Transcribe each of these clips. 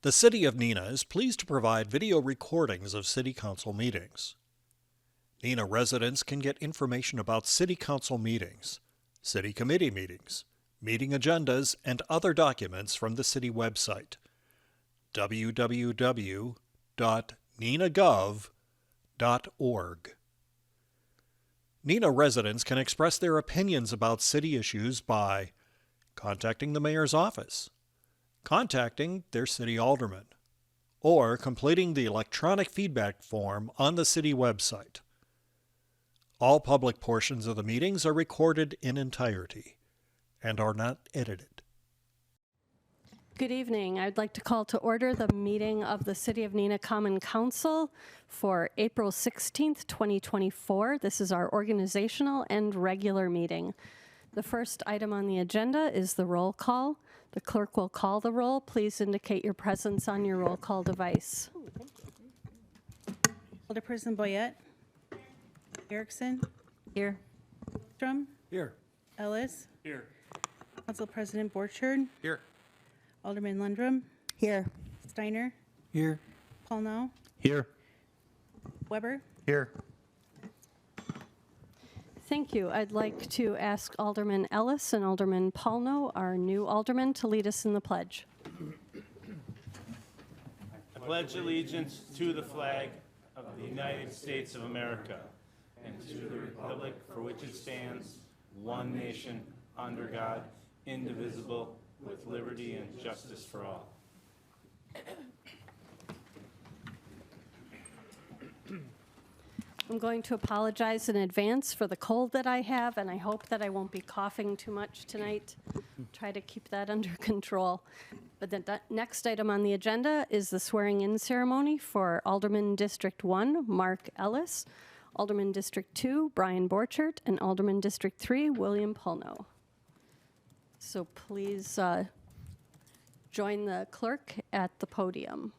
The City of Neenah is pleased to provide video recordings of City Council meetings. Neenah residents can get information about City Council meetings, City Committee meetings, meeting agendas, and other documents from the City website, www.neenahgov.org. Neenah residents can express their opinions about city issues by contacting the mayor's office, contacting their city alderman, or completing the electronic feedback form on the city website. All public portions of the meetings are recorded in entirety and are not edited. Good evening. I'd like to call to order the meeting of the City of Neenah Common Council for April 16th, 2024. This is our organizational and regular meeting. The first item on the agenda is the roll call. The clerk will call the roll. Please indicate your presence on your roll call device. Alderperson Boyette. Erickson. Here. Strom. Here. Ellis. Here. Council President Borchard. Here. Alderman Lundrum. Here. Steiner. Here. Paulnow. Here. Weber. Here. Thank you. I'd like to ask Alderman Ellis and Alderman Paulno, our new alderman, to lead us in the pledge. I pledge allegiance to the flag of the United States of America and to the republic for which it stands, one nation, under God, indivisible, with liberty and justice for all. I'm going to apologize in advance for the cold that I have, and I hope that I won't be coughing too much tonight. Try to keep that under control. But the next item on the agenda is the swearing-in ceremony for Alderman District 1, Mark Ellis, Alderman District 2, Brian Borchert, and Alderman District 3, William Paulno. So please join the clerk at the podium.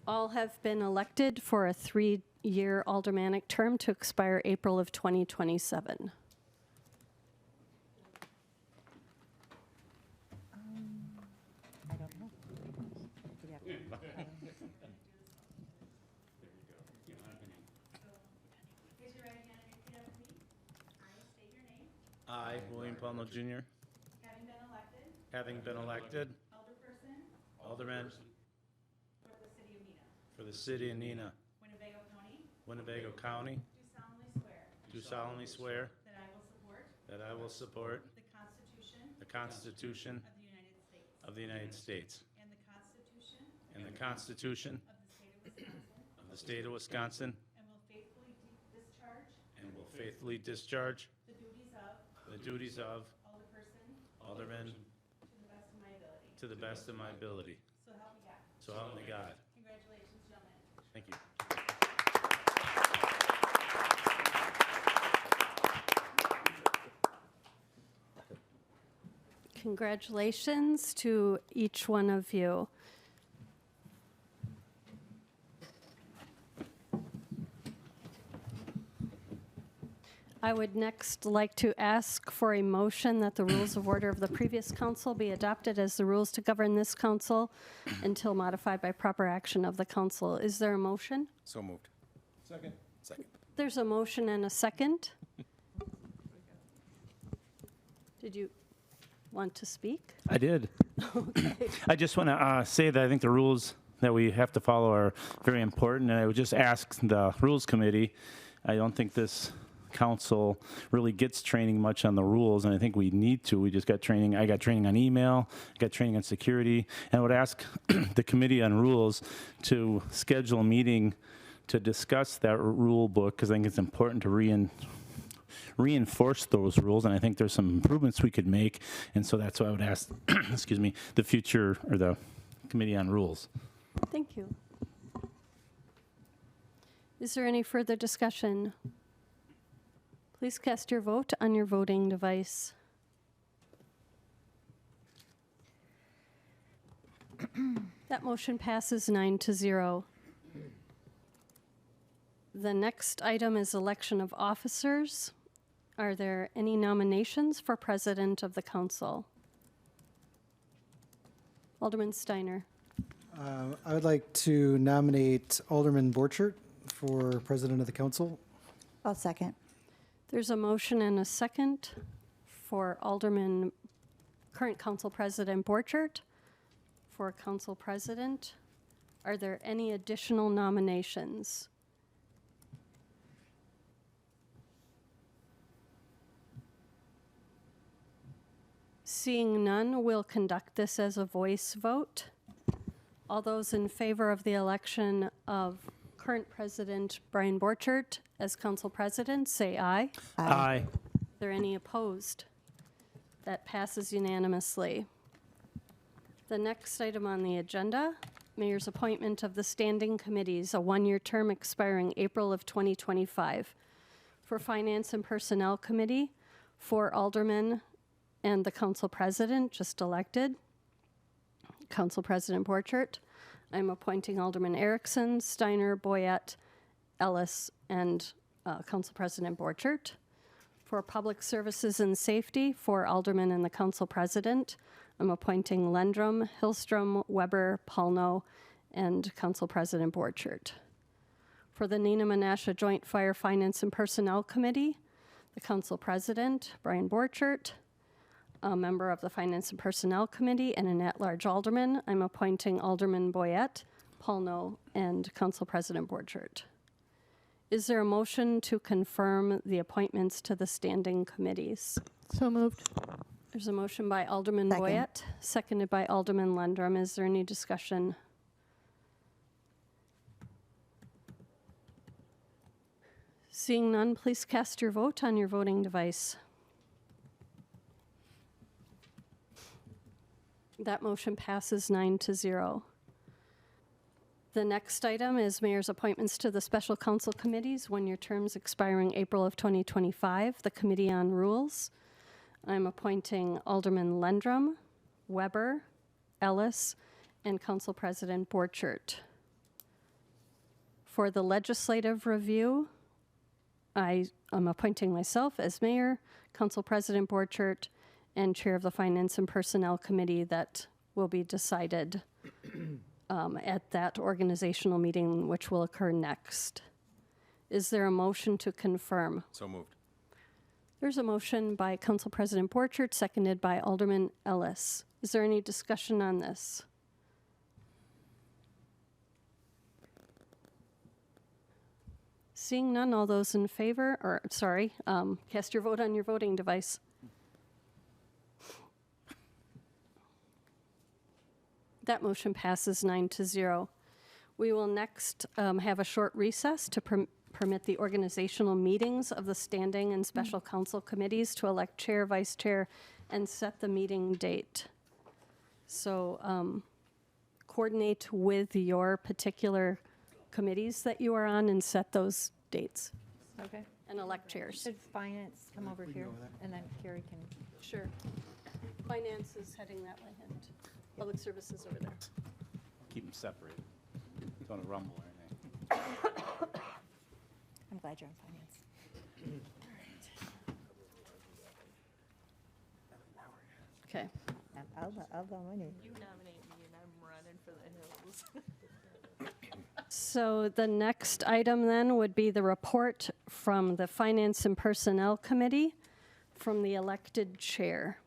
All have been elected for a 3-year aldermanic term to expire April of 2027. I don't know. Raise your right hand and repeat after me. I state your name. I, William Paulno Jr., Having been elected, having been elected alderperson alderman for the city of Neenah, for the city of Neenah, Winnebago County, Winnebago County, do solemnly swear do solemnly swear that I will support the the Constitution of the United States and the Constitution of the state of Wisconsin, of the state of Wisconsin, and will faithfully discharge the the duties of alderman alderman to the best of my ability. to the best of my ability. So help me God. So help me God. Congratulations, gentlemen. Thank you. Congratulations to each one of you. I would next like to ask for a motion that the rules of order of the previous council be adopted as the rules to govern this council until modified by proper action of the council. Is there a motion? So moved. Second. Second. There's a motion and a second. Did you want to speak? I did. I just want to say that I think the rules that we have to follow are very important, and I would just ask the Rules Committee. I don't think this council really gets training much on the rules, and I think we need to. We just got training. I got training on email, I got training on security, and I would ask the Committee on Rules to schedule a meeting to discuss that rule book, because I think it's important to reinforce those rules, and I think there's some improvements we could make, and so that's why I would ask, excuse me, the future, or the Committee on Rules. Thank you. Is there any further discussion? Please cast your vote on your voting device. That motion passes 9-0. The next item is election of officers. Are there any nominations for president of the council? Alderman Steiner. I would like to nominate Alderman Borchert for president of the council. I'll second. There's a motion and a second for current council president Borchert for council president. Are there any additional nominations? Seeing none, we'll conduct this as a voice vote. All those in favor of the election of current president Brian Borchert as council president, say aye. Aye. Are there any opposed? That passes unanimously. The next item on the agenda, mayor's appointment of the standing committees, a one-year term expiring April of 2025. For Finance and Personnel Committee, 4 aldermen and the council president just elected. Council President Borchert. I'm appointing Alderman Erickson, Steiner, Boyette, Ellis, and Council President Borchert. For Public Services and Safety, 4 aldermen and the council president. I'm appointing Lendrum, Hillstrom, Weber, Paulno, and Council President Borchert. For the Neenah Menasha Joint Fire Finance and Personnel Committee, the council president, Brian Borchert, a member of the Finance and Personnel Committee, and an at-large alderman. I'm appointing Alderman Boyette, Paulno, and Council President Borchert. Is there a motion to confirm the appointments to the standing committees? So moved. There's a motion by Alderman Second. Boyette, seconded by Alderman Lendrum. Is there any discussion? Seeing none, please cast your vote on your voting device. That motion passes 9-0. The next item is mayor's appointments to the special council committees, one-year terms expiring April of 2025. The Committee on Rules. I'm appointing Alderman Lendrum, Weber, Ellis, and Council President Borchert. For the Legislative Review, I am appointing myself as mayor, Council President Borchert, and Chair of the Finance and Personnel Committee. That will be decided at that organizational meeting, which will occur next. Is there a motion to confirm? So moved. There's a motion by Council President Borchert, seconded by Alderman Ellis. Is there any discussion on this? Seeing none, all those in favor, cast your vote on your voting device. That motion passes 9-0. We will next have a short recess to permit the organizational meetings of the standing and special council committees to elect chair, vice chair, and set the meeting date. So coordinate with your particular committees that you are on and set those dates Okay. and elect chairs. Should finance come over here, and then Carrie can. Sure. Finance is heading that way, and public services over there. Keep them separated. Don't want to rumble or anything. I'm glad you're on finance. Okay. I'll go on it. You nominate me and I'm running for the hills. So the next item then would be the report from the Finance and Personnel Committee from the elected chair.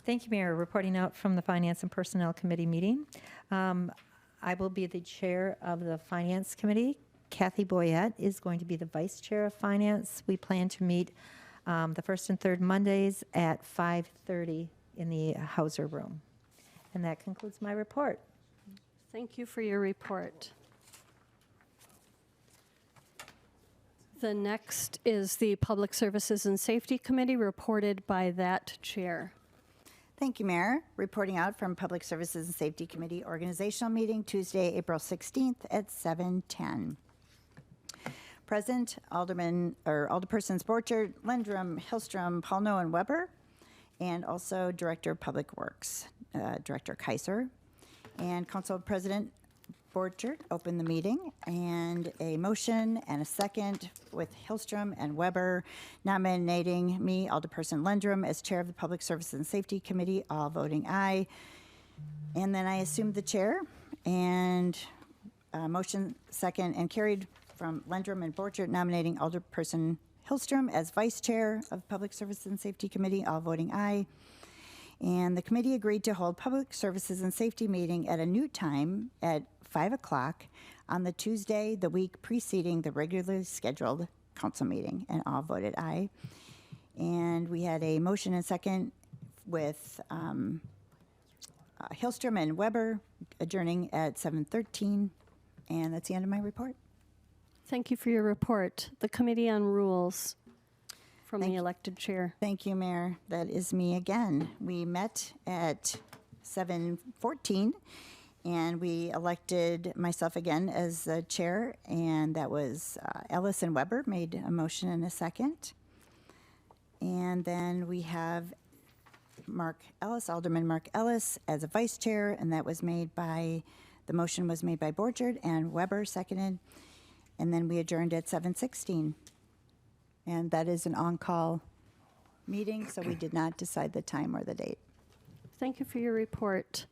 Thank you, Mayor. Reporting out from the Finance and Personnel Committee meeting. I will be the chair of the Finance Committee. Kathy Boyette is going to be the vice chair of Finance. We plan to meet the first and third Mondays at 5:30 in the Hauser Room. And that concludes my report. Thank you for your report. The next is the Public Services and Safety Committee, reported by that chair. Thank you, Mayor. Reporting out from Public Services and Safety Committee organizational meeting Tuesday, April 16th at 7:10. Present, Alderpersons Borchert, Lendrum, Hillstrom, Paulno, and Weber, and also Director of Public Works, Director Kaiser, and Council President Borchert opened the meeting, and a motion and a second with Hillstrom and Weber nominating me, Alderperson Lundrum, as Chair of the Public Services and Safety Committee, all voting aye. And then I assumed the chair, and motion second and carried from Lundrum and Borchert nominating Alderperson Hillstrom as Vice Chair of Public Services and Safety Committee, all voting aye. And the committee agreed to hold Public Services and Safety meeting at a new time at 5 o'clock on the Tuesday, the week preceding the regularly scheduled council meeting, and all voted aye. And we had a motion and second with Hillstrom and Weber adjourning at 7:13, and that's the end of my report. Thank you for your report. The Committee on Rules from Thank the you. elected chair. Thank you, Mayor. That is me again. We met at 7:14, and we elected myself again as the chair, and that was Ellis and Weber made a motion and a second. And then we have Mark Ellis, Alderman Mark Ellis, as a vice chair, and that was made by, the motion was made by Borchert and Weber seconded. And then we adjourned at 7:16. And that is an on-call meeting, so we did not decide the time or the date. Thank you for your report.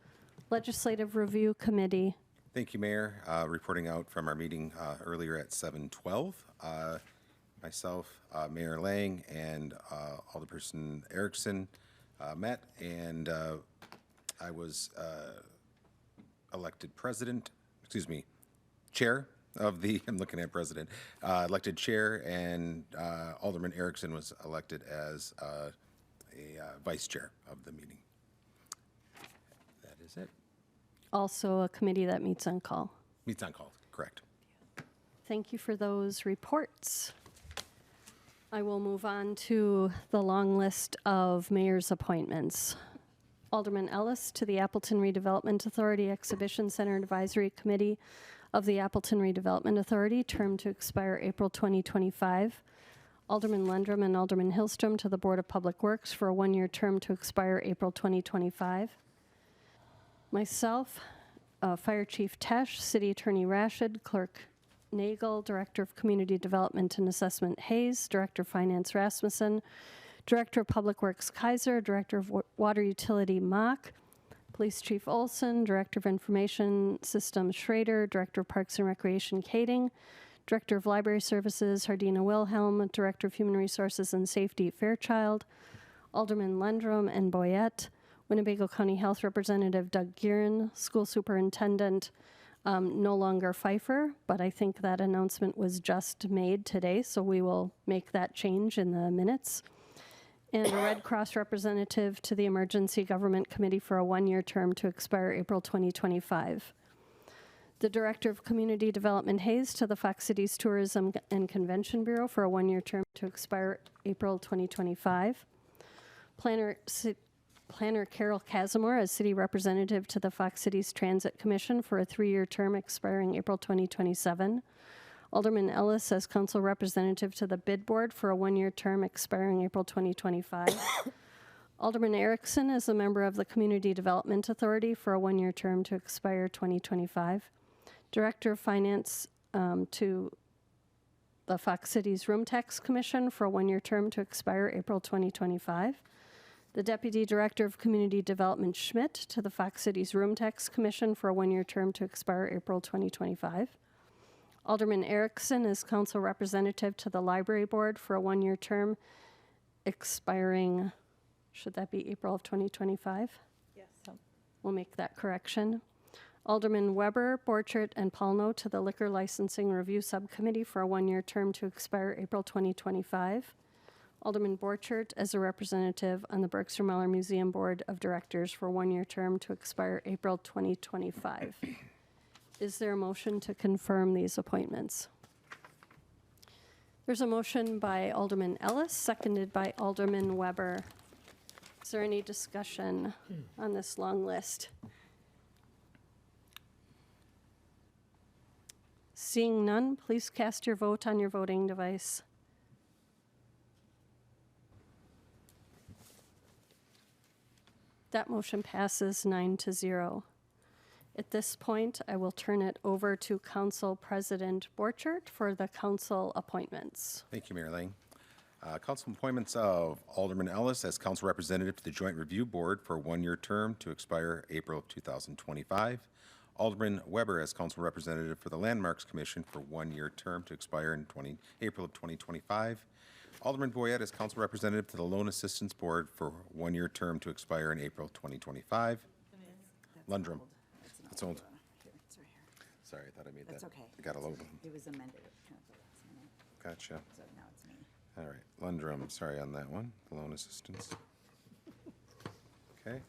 Legislative Review Committee. Thank you, Mayor. Reporting out from our meeting earlier at 7:12. Myself, Mayor Lang, and Alderperson Erickson met, and I was elected chair of the, I'm looking at president, elected chair, and Alderman Erickson was elected as a vice chair of the meeting. That is it. Also a committee that meets on call. Meets on call, correct. Thank you for those reports. I will move on to the long list of mayor's appointments. Alderman Ellis to the Appleton Redevelopment Authority Exhibition Center Advisory Committee of the Appleton Redevelopment Authority, term to expire April 2025. Alderman Lundrum and Alderman Hillstrom to the Board of Public Works for a one-year term to expire April 2025. Myself, Fire Chief Tesh, City Attorney Rashid, Clerk Nagel, Director of Community Development and Assessment Hayes, Director of Finance Rasmussen, Director of Public Works Kaiser, Director of Water Utility Mock, Police Chief Olson, Director of Information Systems Schrader, Director of Parks and Recreation Kading, Director of Library Services Hardina Wilhelm, Director of Human Resources and Safety Fairchild, Alderman Lundrum and Boyette, Winnebago County Health Representative Doug Guerin, School Superintendent no longer Pfeiffer, but I think that announcement was just made today, so we will make that change in the minutes. And a Red Cross representative to the Emergency Government Committee for a one-year term to expire April 2025. The Director of Community Development Hayes to the Fox Cities Tourism and Convention Bureau for a one-year term to expire April 2025. Planner Carol Casimir as City Representative to the Fox Cities Transit Commission for a three-year term expiring April 2027. Alderman Ellis as Council Representative to the Bid Board for a one-year term expiring April 2025. Alderman Erickson as a member of the Community Development Authority for a one-year term to expire 2025. Director of Finance to the Fox Cities Room Tax Commission for a one-year term to expire April 2025. The Deputy Director of Community Development Schmidt to the Fox Cities Room Tax Commission for a one-year term to expire April 2025. Alderman Erickson as Council Representative to the Library Board for a one-year term expiring, should that be April of 2025? Yes. We'll make that correction. Alderman Weber, Borchert, and Paulno to the Liquor Licensing Review Subcommittee for a one-year term to expire April 2025. Alderman Borchert as a representative on the Berkshire-Muller Museum Board of Directors for a one-year term to expire April 2025. Is there a motion to confirm these appointments? There's a motion by Alderman Ellis, seconded by Alderman Weber. Is there any discussion on this long list? Seeing none, please cast your vote on your voting device. That motion passes 9-0. At this point, I will turn it over to Council President Borchert for the council appointments. Thank you, Mayor Lang. Council appointments of Alderman Ellis as council representative to the Joint Review Board for a one-year term to expire April of 2025. Alderman Weber as council representative for the Landmarks Commission for one-year term to expire in April of 2025. Alderman Boyette as council representative to the Loan Assistance Board for one-year term to expire in April 2025. Lundrum. That's old. Here, it's right here. Sorry, I thought I made that. That's okay. I got a load. It was amended at council last minute, Gotcha. so now it's me. All right, Lundrum, sorry on that one, the loan assistance. Okay.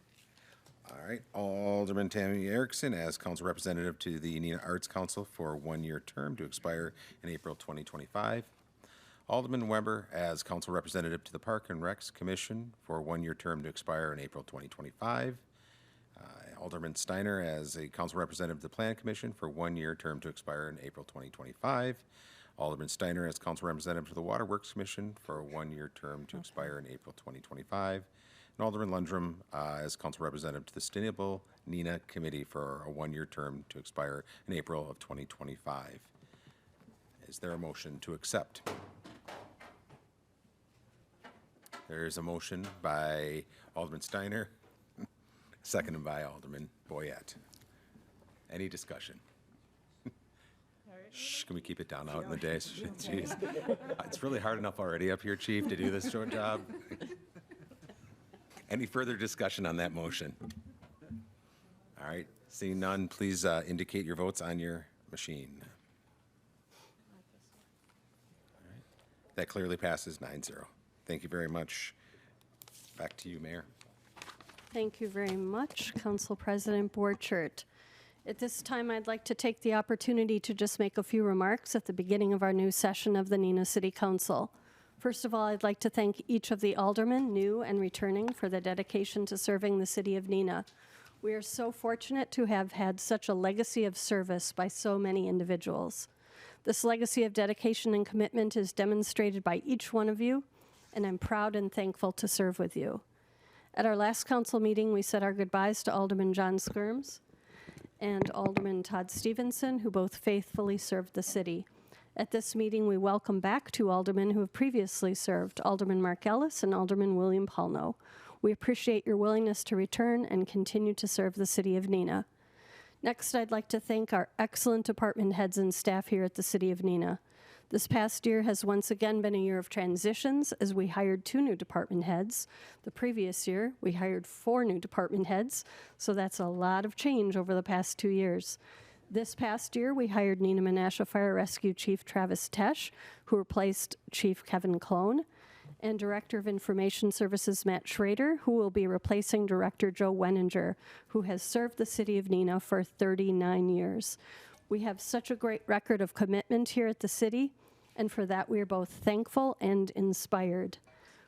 All right, Alderman Tammy Erickson as council representative to the Neenah Arts Council for a one-year term to expire in April 2025. Alderman Weber as council representative to the Park and Recs Commission for a one-year term to expire in April 2025. Alderman Steiner as a council representative to the Plan Commission for one-year term to expire in April 2025. Alderman Steiner as council representative to the Waterworks Commission for a one-year term to expire in April 2025. And Alderman Lundrum as council representative to the Sustainable Neenah Committee for a one-year term to expire in April of 2025. Is there a motion to accept? There is a motion by Alderman Steiner, seconded by Alderman Boyette. Any discussion? Shh, can we keep it down out in the days? Jeez. It's really hard enough already up here, Chief, to do this short job. Any further discussion on that motion? All right, seeing none, please indicate your votes on your machine. All right. That clearly passes 9-0. Thank you very much. Back to you, Mayor. Thank you very much, Council President Borchert. At this time, I'd like to take the opportunity to just make a few remarks at the beginning of our new session of the Neenah City Council. First of all, I'd like to thank each of the aldermen, new and returning, for the dedication to serving the city of Neenah. We are so fortunate to have had such a legacy of service by so many individuals. This legacy of dedication and commitment is demonstrated by each one of you, and I'm proud and thankful to serve with you. At our last council meeting, we said our goodbyes to Alderman John Skirms and Alderman Todd Stevenson, who both faithfully served the city. At this meeting, we welcome back two aldermen who have previously served, Alderman Mark Ellis and Alderman William Paulno. We appreciate your willingness to return and continue to serve the city of Neenah. Next, I'd like to thank our excellent department heads and staff here at the city of Neenah. This past year has once again been a year of transitions as we hired 2 new department heads. The previous year, we hired 4 new department heads, so that's a lot of change over the past 2 years. This past year, we hired Neenah Menasha Fire Rescue Chief Travis Tesh, who replaced Chief Kevin Clone, and Director of Information Services Matt Schrader, who will be replacing Director Joe Wenninger, who has served the city of Neenah for 39 years. We have such a great record of commitment here at the city, and for that we are both thankful and inspired.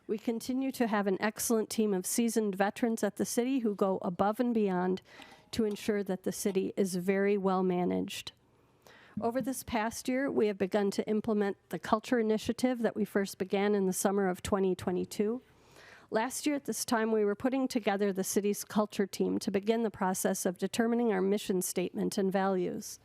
We continue to have an excellent team of seasoned veterans at the city who go above and beyond to ensure that the city is very well managed. Over this past year, we have begun to implement the culture initiative that we first began in the summer of 2022. Last year at this time, we were putting together the city's culture team to begin the process of determining our mission statement and values.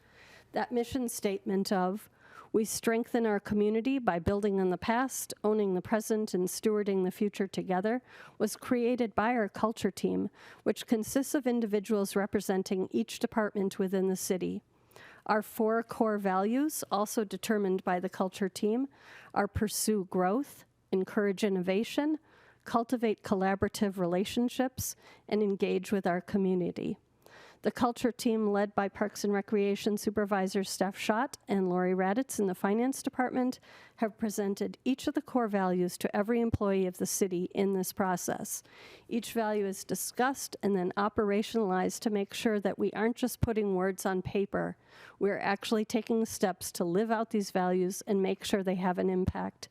That mission statement of, we strengthen our community by building on the past, owning the present, and stewarding the future together, was created by our culture team, which consists of individuals representing each department within the city. Our 4 core values, also determined by the culture team, are pursue growth, encourage innovation, cultivate collaborative relationships, and engage with our community. The culture team, led by Parks and Recreation Supervisor Steph Schott and Lori Raditz in the Finance Department, have presented each of the core values to every employee of the city in this process. Each value is discussed and then operationalized to make sure that we aren't just putting words on paper. We're actually taking steps to live out these values and make sure they have an impact.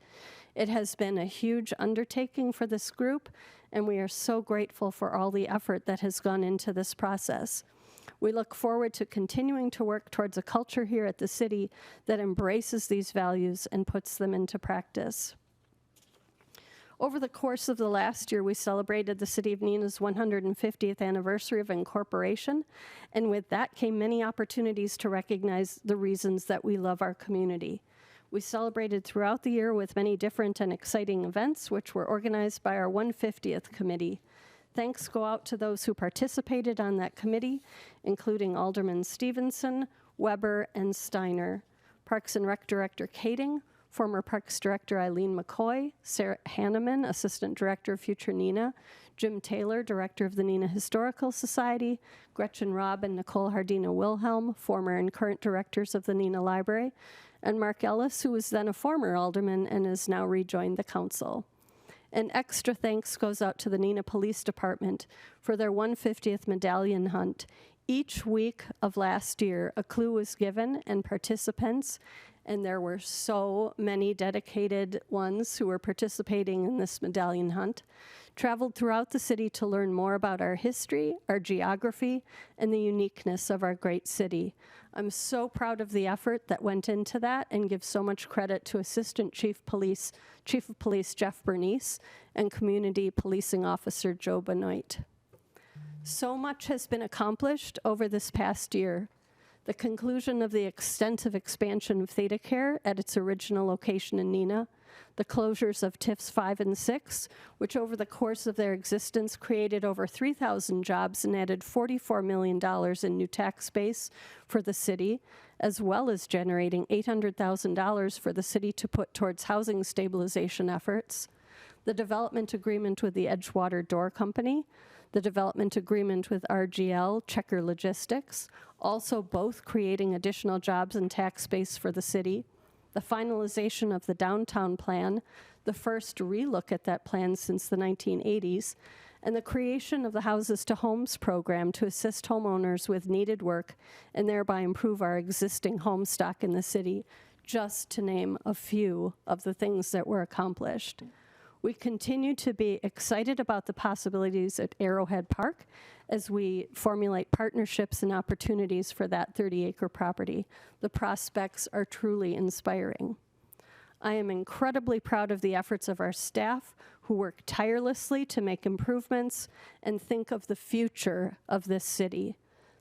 It has been a huge undertaking for this group, and we are so grateful for all the effort that has gone into this process. We look forward to continuing to work towards a culture here at the city that embraces these values and puts them into practice. Over the course of the last year, we celebrated the City of Neenah's 150th anniversary of incorporation, and with that came many opportunities to recognize the reasons that we love our community. We celebrated throughout the year with many different and exciting events, which were organized by our 150th committee. Thanks go out to those who participated on that committee, including Alderman Stevenson, Weber, and Steiner, Parks and Rec Director Kading, former Parks Director Eileen McCoy, Sarah Hanneman, Assistant Director of Future Neenah, Jim Taylor, Director of the Neenah Historical Society, Gretchen Robb and Nicole Hardina Wilhelm, former and current directors of the Neenah Library, and Mark Ellis, who was then a former alderman and has now rejoined the council. An extra thanks goes out to the Neenah Police Department for their 150th medallion hunt. Each week of last year, a clue was given and participants, and there were so many dedicated ones who were participating in this medallion hunt, traveled throughout the city to learn more about our history, our geography, and the uniqueness of our great city. I'm so proud of the effort that went into that and give so much credit to Assistant Chief of Police Jeff Bernice and Community Policing Officer Joe Benoit. So much has been accomplished over this past year. The conclusion of the extensive expansion of Theta Care at its original location in Neenah, the closures of TIFs 5 and 6, which over the course of their existence created over 3,000 jobs and added $44 million in new tax base for the city, as well as generating $800,000 for the city to put towards housing stabilization efforts, the development agreement with the Edgewater Door Company, the development agreement with RGL, Checker Logistics, also both creating additional jobs and tax base for the city, the finalization of the downtown plan, the first relook at that plan since the 1980s, and the creation of the Houses to Homes program to assist homeowners with needed work and thereby improve our existing home stock in the city, just to name a few of the things that were accomplished. We continue to be excited about the possibilities at Arrowhead Park as we formulate partnerships and opportunities for that 30-acre property. The prospects are truly inspiring. I am incredibly proud of the efforts of our staff who work tirelessly to make improvements and think of the future of this city.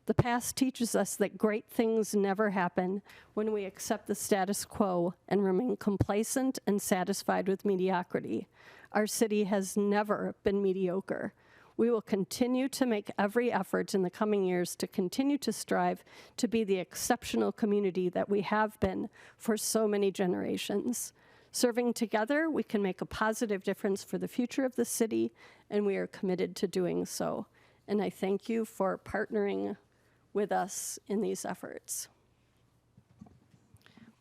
The past teaches us that great things never happen when we accept the status quo and remain complacent and satisfied with mediocrity. Our city has never been mediocre. We will continue to make every effort in the coming years to continue to strive to be the exceptional community that we have been for so many generations. Serving together, we can make a positive difference for the future of the city, and we are committed to doing so. And I thank you for partnering with us in these efforts.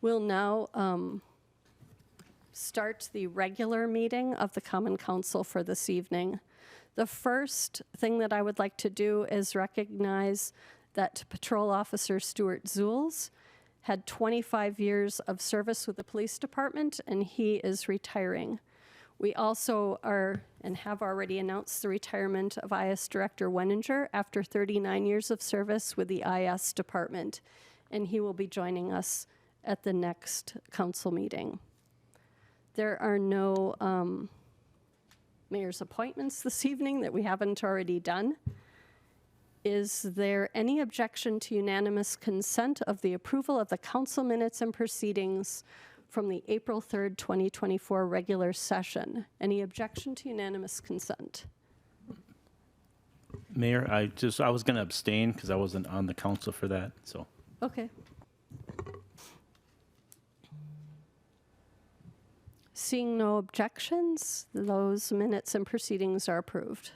We'll now start the regular meeting of the Common Council for this evening. The first thing that I would like to do is recognize that Patrol Officer Stuart Zuhls had 25 years of service with the police department, and he is retiring. We also are and have already announced the retirement of IS Director Wenninger after 39 years of service with the IS department, and he will be joining us at the next council meeting. There are no mayor's appointments this evening that we haven't already done. Is there any objection to unanimous consent of the approval of the council minutes and proceedings from the April 3rd, 2024 regular session? Any objection to unanimous consent? Mayor, I was going to abstain because I wasn't on the council for that, so. Okay. Seeing no objections, those minutes and proceedings are approved.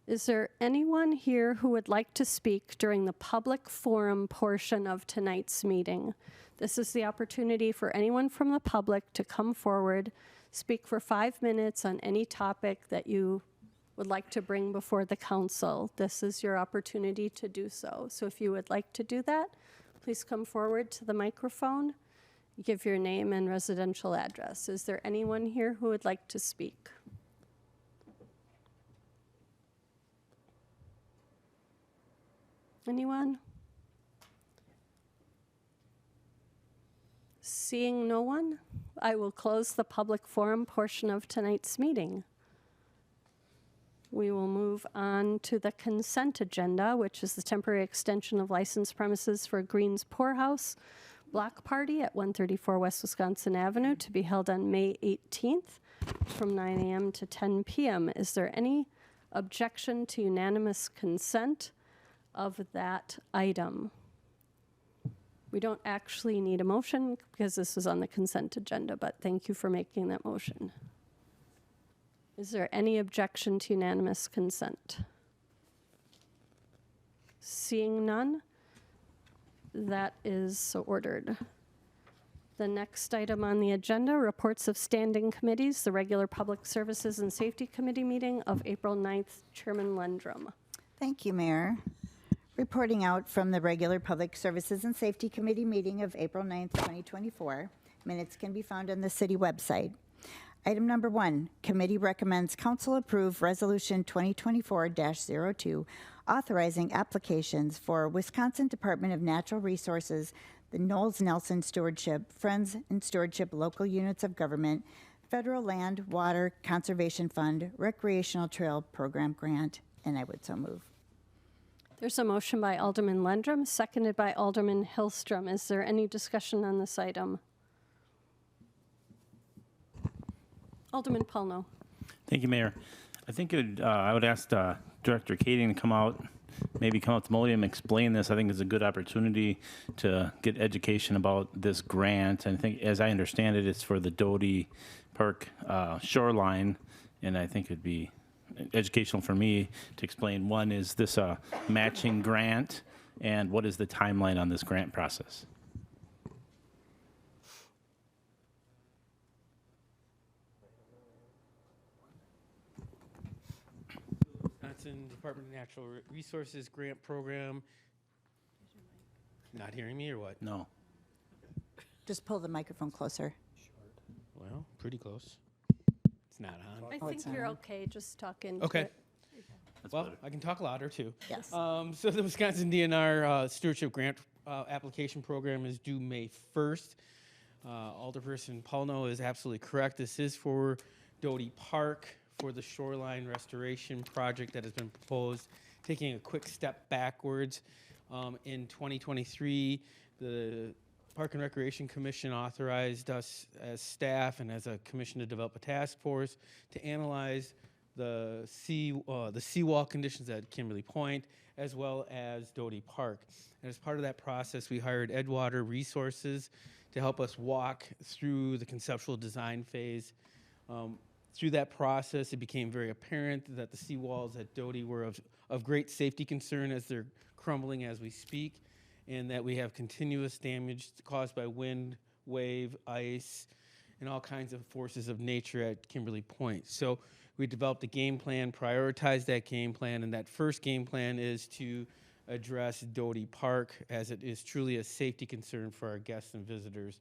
Is there anyone here who would like to speak during the public forum portion of tonight's meeting? This is the opportunity for anyone from the public to come forward, speak for 5 minutes on any topic that you would like to bring before the council. This is your opportunity to do so. So if you would like to do that, please come forward to the microphone. Give your name and residential address. Is there anyone here who would like to speak? Anyone? Seeing no one, I will close the public forum portion of tonight's meeting. We will move on to the consent agenda, which is the temporary extension of licensed premises for Green's Poorhouse Block Party at 134 West Wisconsin Avenue to be held on May 18th from 9 a.m. to 10 p.m. Is there any objection to unanimous consent of that item? We don't actually need a motion because this is on the consent agenda, but thank you for making that motion. Is there any objection to unanimous consent? Seeing none, that is so ordered. The next item on the agenda, reports of standing committees, the regular Public Services and Safety Committee meeting of April 9th, Chairman Lundrum. Thank you, Mayor. Reporting out from the regular Public Services and Safety Committee meeting of April 9th, 2024. Minutes can be found on the city website. Item number 1, committee recommends council approve Resolution 2024-02, authorizing applications for Wisconsin Department of Natural Resources, the Knowles Nelson Stewardship, Friends and Stewardship Local Units of Government, Federal Land, Water, Conservation Fund, Recreational Trail Program Grant, and I would so move. There's a motion by Alderman Lundrum, seconded by Alderman Hillstrom. Is there any discussion on this item? Alderman Paulno. Thank you, Mayor. I think I would ask Director Kading to come out to the podium and explain this. I think it's a good opportunity to get education about this grant. And I think, as I understand it, it's for the Doty Park shoreline, and I think it'd be educational for me to explain, one, is this a matching grant, and what is the timeline on this grant process? Wisconsin Department of Natural Resources Grant Program. Not hearing me or what? No. Just pull the microphone closer. Well, pretty close. It's not on. I think you're okay, just talk into Okay. it. Well, I can talk louder too. Yes. So the Wisconsin DNR Stewardship Grant application program is due May 1st. Alderperson Paulno is absolutely correct. This is for Doty Park, for the shoreline restoration project that has been proposed. Taking a quick step backwards, in 2023, the Park and Recreation Commission authorized us as staff and as a commission to develop a task force to analyze the seawall conditions at Kimberly Point, as well as Doty Park. And as part of that process, we hired Edgewater Resources to help us walk through the conceptual design phase. Through that process, it became very apparent that the seawalls at Doty were of great safety concern as they're crumbling as we speak, and that we have continuous damage caused by wind, wave, ice, and all kinds of forces of nature at Kimberly Point. So we developed a game plan, prioritized that game plan, and that first game plan is to address Doty Park, as it is truly a safety concern for our guests and visitors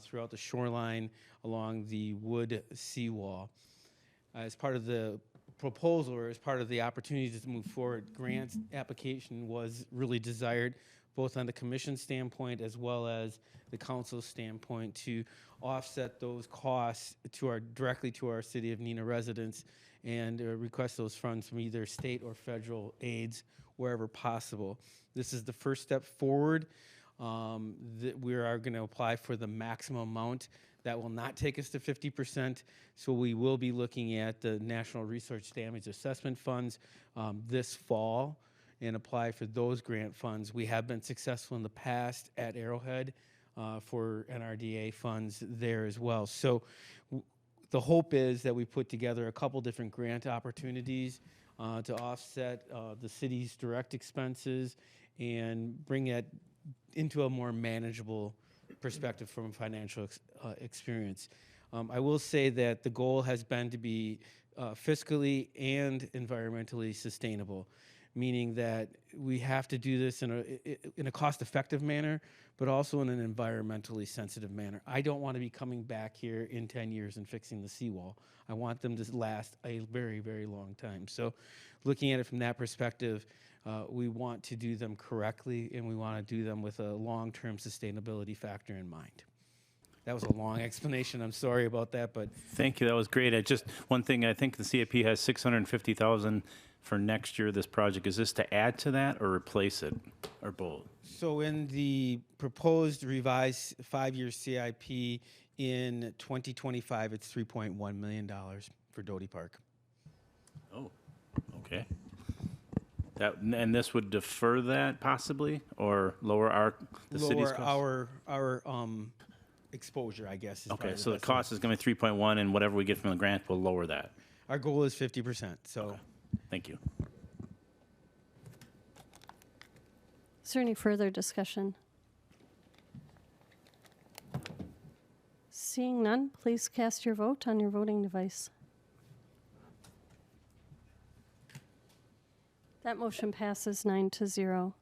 throughout the shoreline along the wood seawall. As part of the proposal, or as part of the opportunity to move forward, grant application was really desired, both on the commission standpoint as well as the council standpoint, to offset those costs directly to our city of Neenah residents, and request those funds from either state or federal aids wherever possible. This is the first step forward. We are going to apply for the maximum amount. That will not take us to 50%, so we will be looking at the National Resource Damage Assessment Funds this fall and apply for those grant funds. We have been successful in the past at Arrowhead for NRDA funds there as well. So the hope is that we put together a couple different grant opportunities to offset the city's direct expenses and bring it into a more manageable perspective from a financial experience. I will say that the goal has been to be fiscally and environmentally sustainable, meaning that we have to do this in a cost-effective manner, but also in an environmentally sensitive manner. I don't want to be coming back here in 10 years and fixing the seawall. I want them to last a very, very long time. So looking at it from that perspective, we want to do them correctly, and we want to do them with a long-term sustainability factor in mind. That was a long explanation. I'm sorry about that, but Thank you, that was great. Just one thing, I think the CIP has 650,000 for next year, this project. Is this to add to that or replace it, or both? so in the proposed revised 5-year CIP in 2025, it's $3.1 million for Doty Park. Oh, okay. And this would defer that possibly, or lower the city's Lower cost? our exposure, I guess. Is Okay, probably so the best cost is going to be 3.1, and whatever we get from the grant will lower that. way. Our goal is 50%. So Thank you. Is there any further discussion? Seeing none, please cast your vote on your voting device. That motion passes 9-0.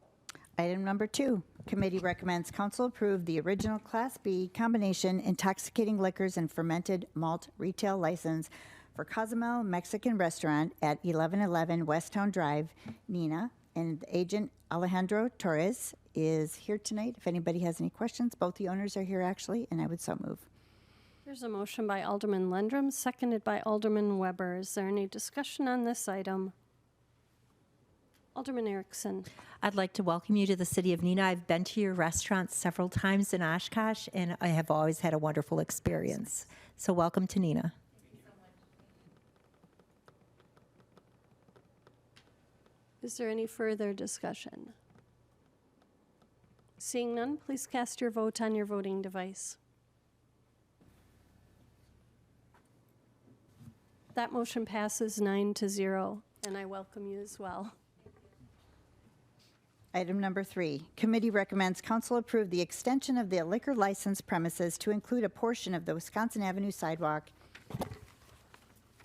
Item number 2, committee recommends council approve the original Class B combination intoxicating liquors and fermented malt retail license for Cozumel Mexican Restaurant at 1111 Westtown Drive, Neenah, and agent Alejandro Torres is here tonight. If anybody has any questions, both the owners are here actually, and I would so move. There's a motion by Alderman Lundrum, seconded by Alderman Weber. Is there any discussion on this item? Alderman Erickson. I'd like to welcome you to the city of Neenah. I've been to your restaurant several times in Oshkosh, and I have always had a wonderful experience. So welcome to Neenah. Is there any further discussion? Seeing none, please cast your vote on your voting device. That motion passes 9-0, and I welcome you as well. Item number 3, committee recommends council approve the extension of the liquor license premises to include a portion of the Wisconsin Avenue sidewalk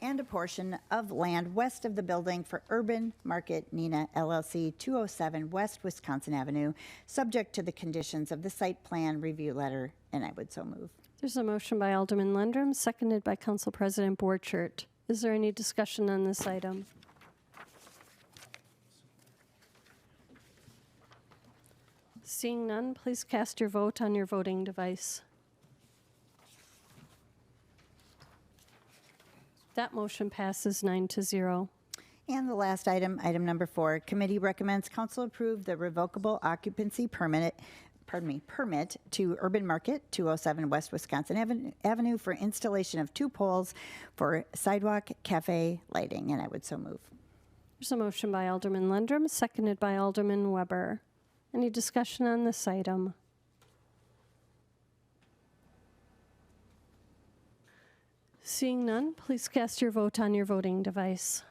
and a portion of land west of the building for Urban Market Neenah LLC, 207 West Wisconsin Avenue, subject to the conditions of the site plan review letter, and I would so move. There's a motion by Alderman Lundrum, seconded by Council President Borchert. Is there any discussion on this item? Seeing none, please cast your vote on your voting device. That motion passes 9-0. And the last item, item number 4, committee recommends council approve the revocable occupancy permit to Urban Market, 207 West Wisconsin Avenue for installation of 2 poles for sidewalk cafe lighting, and I would so move. There's a motion by Alderman Lundrum, seconded by Alderman Weber. Any discussion on this item? Seeing none, please cast your vote on your voting device.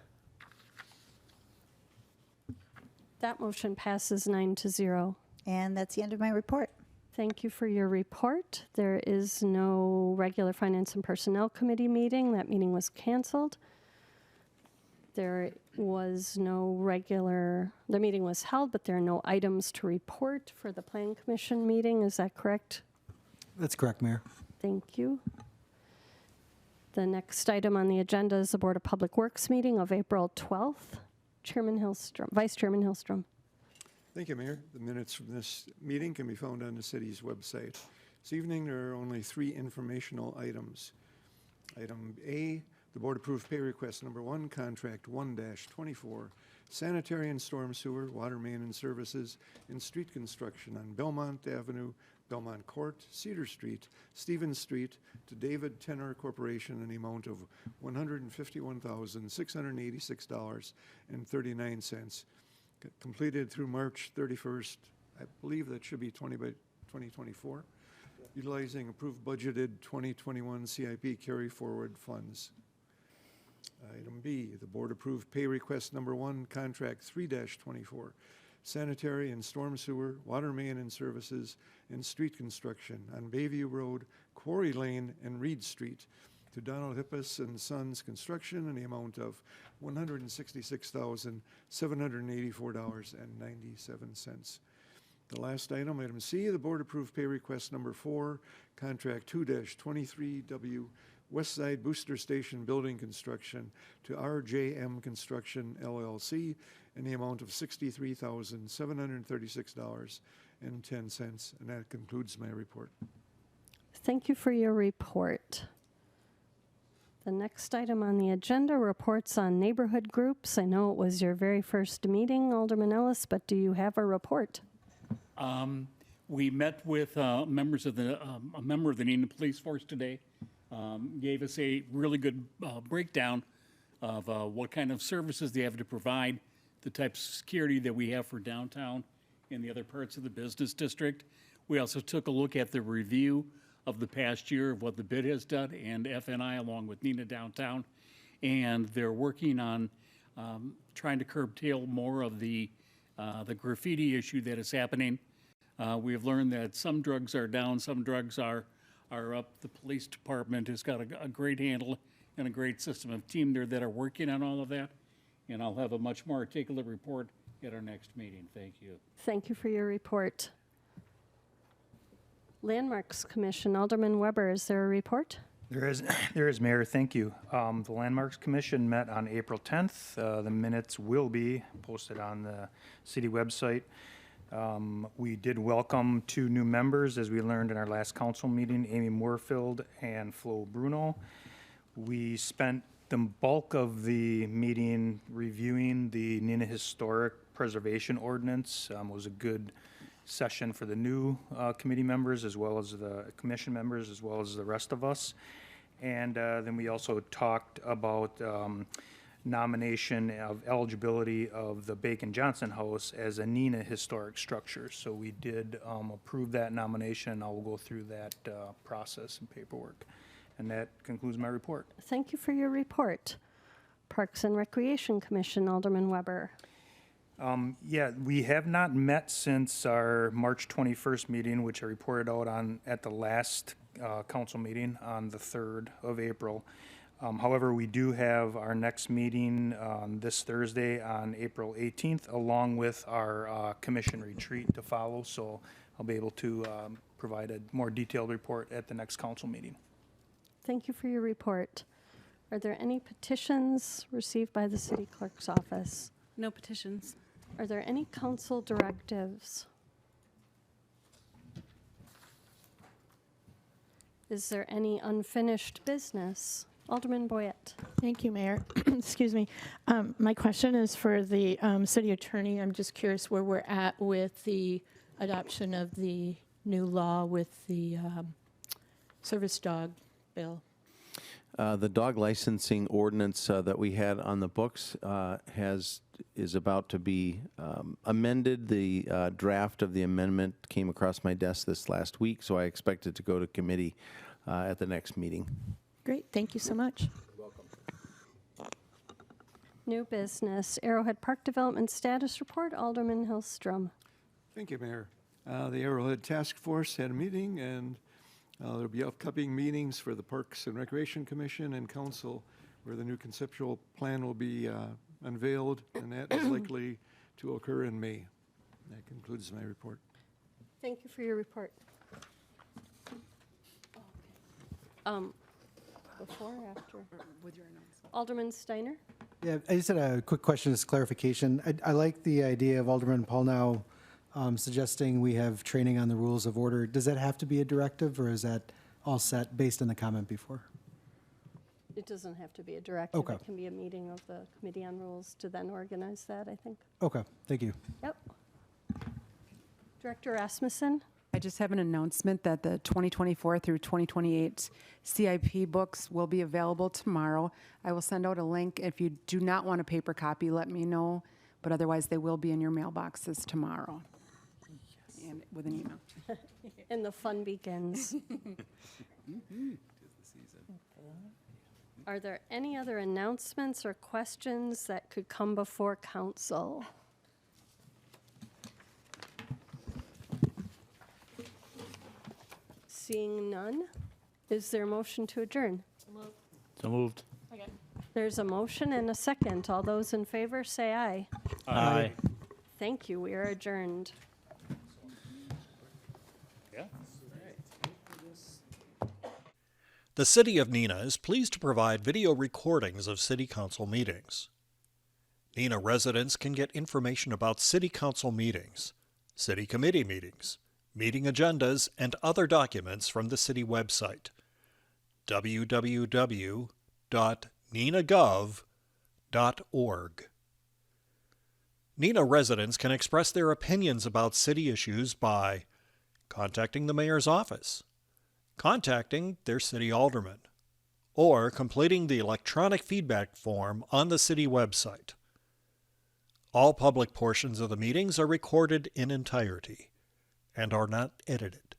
That motion passes 9-0. And that's the end of my report. Thank you for your report. There is no regular Finance and Personnel Committee meeting. That meeting was canceled. There was no the meeting was held, but there are no items to report for the Plan Commission meeting. Is that correct? That's correct, Mayor. Thank you. The next item on the agenda is the Board of Public Works meeting of April 12th. Vice Chairman Hillstrom. Thank you, Mayor. The minutes from this meeting can be found on the city's website. This evening, there are only 3 informational items. Item A, the board approved pay request number 1, contract 1-24, sanitary and storm sewer, water main and services, and street construction on Belmont Avenue, Belmont Court, Cedar Street, Stevens Street to David Tenor Corporation in the amount of $151,686.39. Completed through March 31st. I believe that should be 2024. Utilizing approved budgeted 2021 CIP carry forward funds. Item B, the board approved pay request number 1, contract 3-24, sanitary and storm sewer, water main and services, and street construction on Bayview Road, Quarry Lane, and Reed Street to Donald Hippus and Sons Construction in the amount of $166,784.97. The last item, item C, the board approved pay request number 4, contract 2-23W, West Side Booster Station Building Construction to RJM Construction LLC in the amount of $63,736.10. And that concludes my report. Thank you for your report. The next item on the agenda, reports on neighborhood groups. I know it was your very first meeting, Alderman Ellis, but do you have a report? We met with members of a member of the Neenah Police Force today. Gave us a really good breakdown of what kind of services they have to provide, the types of security that we have for downtown and the other parts of the business district. We also took a look at the review of the past year of what the bid has done and FNI along with Neenah Downtown. And they're working on trying to curtail more of the graffiti issue that is happening. We have learned that some drugs are down, some drugs are up. The police department has got a great handle and a great system of team there that are working on all of that. And I'll have a much more articulate report at our next meeting. Thank you. Thank you for your report. Landmarks Commission, Alderman Weber, is there a report? There is, Mayor. Thank you. The Landmarks Commission met on April 10th. The minutes will be posted on the city website. We did welcome 2 new members, as we learned in our last council meeting, Amy Moorfield and Flo Bruno. We spent the bulk of the meeting reviewing the Neenah Historic Preservation Ordinance. It was a good session for the new committee members, as well as the commission members, as well as the rest of us. And then we also talked about nomination of eligibility of the Bacon Johnson House as a Neenah historic structure. So we did approve that nomination. I will go through that process and paperwork. And that concludes my report. Thank you for your report. Parks and Recreation Commission, Alderman Weber. Yeah, we have not met since our March 21st meeting, which I reported out on at the last council meeting on the 3rd of April. However, we do have our next meeting this Thursday on April 18th, along with our commission retreat to follow. So I'll be able to provide a more detailed report at the next council meeting. Thank you for your report. Are there any petitions received by the city clerk's office? No petitions. Are there any council directives? Is there any unfinished business? Alderman Boyette. Thank you, Mayor. Excuse me. My question is for the city attorney. I'm just curious where we're at with the adoption of the new law with the service dog bill. The dog licensing ordinance that we had on the books is about to be amended. The draft of the amendment came across my desk this last week, so I expect it to go to committee at the next meeting. Great, thank you so much. New business, Arrowhead Park Development Status Report, Alderman Hillstrom. Thank you, Mayor. The Arrowhead Task Force had a meeting, and there'll be upcoming meetings for the Parks and Recreation Commission and Council, where the new conceptual plan will be unveiled, and that is likely to occur in May. That concludes my report. Thank you for your report. Before or after? With your announcement. Alderman Steiner? Yeah, I just had a quick question as clarification. I like the idea of Alderman Paul now suggesting we have training on the rules of order. Does that have to be a directive, or is that all set based on the comment before? It doesn't have to be a directive. Okay. It can be a meeting of the Committee on Rules to then organize that, I think. Okay, thank you. Yep. Director Rasmussen? I just have an announcement that the 2024 through 2028 CIP books will be available tomorrow. I will send out a link. If you do not want a paper copy, let me know, but otherwise they will be in your mailboxes tomorrow. Yes. And with an email. And the fun begins. Are there any other announcements or questions that could come before council? Seeing none, is there a motion to adjourn? So moved. There's a motion and a second. All those in favor say aye. Aye. Thank you. We are adjourned. Yeah. The City of Neenah is pleased to provide video recordings of City Council meetings. Neenah residents can get information about City Council meetings, City Committee meetings, meeting agendas, and other documents from the city website, www.neenahgov.org. Neenah residents can express their opinions about city issues by contacting the mayor's office, contacting their city alderman, or completing the electronic feedback form on the city website. All public portions of the meetings are recorded in entirety and are not edited.